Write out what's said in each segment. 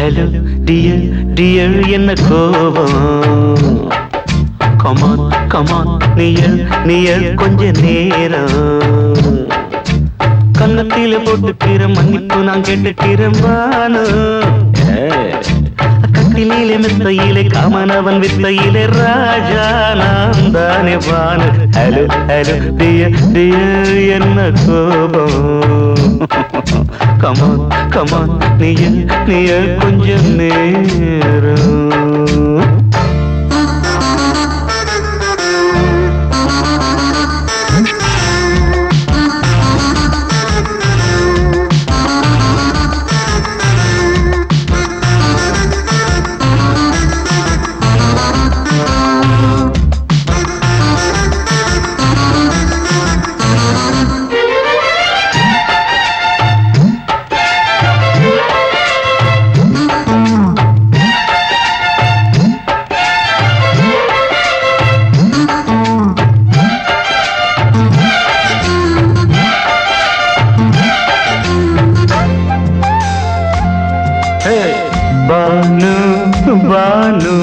hello dear dear என்ன கோபம் come on come on near near கொஞ்ச நேரம் கன்னத்தில போட்டுக்கிற மன்னிப்பு நான் கேட்டுக்கிறேன் பானு கட்டிலே மெத்தையிலே காமனவன் வித்தையிலே ராஜா நான் தானே Banu hello hello dear dear என்ன கோபம் கமான் கமான் நியர் நியர் கொஞ்ச நேரம் பானு பானு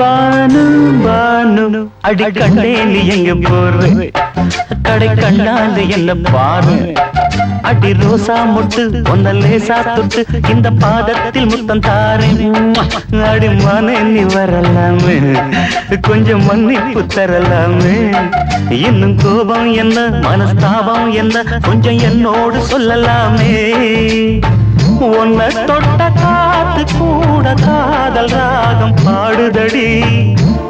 பானு பானு அடி கண்டே நீ எங்க போற கடை கண்டாந்து என்ன பாரு அடி ரோசா முட்டு ஒன்ன லேசா தொட்டு இந்த பாதத்தில் முத்தம் தாரேன் அடி மானே நீ வரலாமே கொஞ்சம் மன்னிப்பு தரலாமே இன்னும் கோபம் என்ன மனஸ்தாபம் என்ன கொஞ்சம் என்னோடு சொல்லலாமே உன்னை தொட்ட காத்து கூட காதல் ராகம் பாடுதடி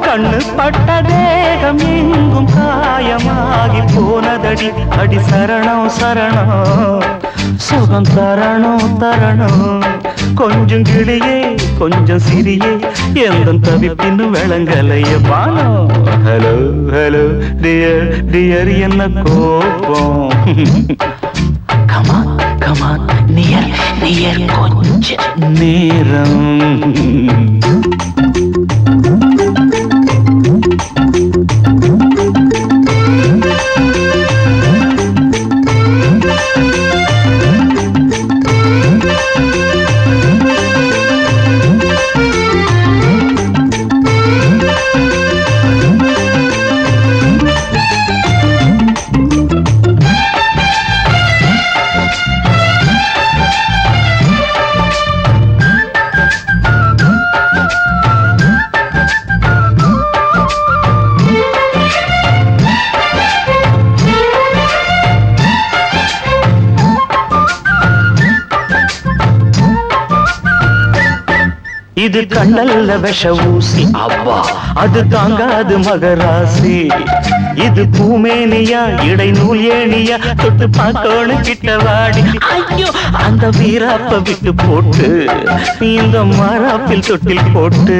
கண்ணு பட்ட தேகம் எங்கும் காயமாகி போனதடி அடி சரணம் சரணம் சுகம் தரணும் தரணும் கொஞ்சம் கிளியே கொஞ்சம் சிறியே எந்த தவிப்பின்னு விளங்கலைய பானோ ஹலோ ஹலோ டியர் டியர் என்ன கோபம் கமான் கமான் நியர் நியர் கொஞ்ச நேரம் இது கண்ணல்ல விஷ ஊசி அப்பா அது தாங்காது மகராசி இது பூமேனியா இடை நூல் ஏனியா தொட்டு பார்க்கணும் கிட்டவாடி ஐயோ அந்த வீராப்ப விட்டு போட்டு இந்த மாறாப்பில் தொட்டில் போட்டு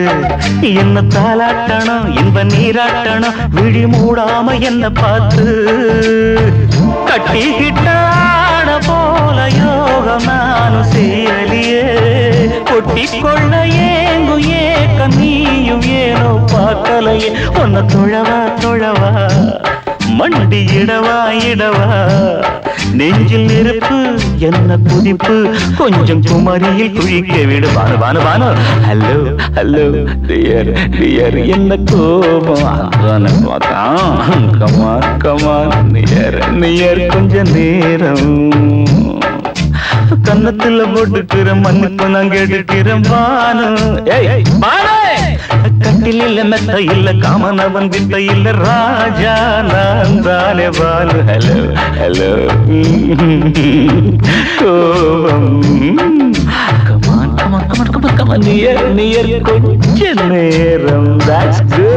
என்ன தாலாட்டணும் இன்ப நீராட்டணும் விழி மூடாம என்ன பார்த்து கட்டிக்கிட்டாட போல யோகம் நானும் சேரலியே கொட்டிக்கொள்ள ஏங்கும் ஏக்க நீயும் ஏனோ பார்க்கலையே உன்னை தொழவா தொழவா மண்டி இடவா இடவா நெஞ்சில் நெருப்பு என்ன குதிப்பு கொஞ்சம் குமரியில் குழிக்க விடு Banu Banu Banu hello hello dear dear என்ன கோபம் அதான பார்த்தான் கமான் கமான் நியர் நியர் கொஞ்ச நேரம் கன்னத்துல போட்டுக்கிற மன்னிப்பு நான் கேட்டுக்கிறேன் பானு கட்டில மெத்த இல்ல காமனவன் வித்த இல்ல ராஜா நான் தானே பானு ஹலோ ஹலோ கோபம் come on come on come on come on come on near near கொஞ்ச நேரம் that's good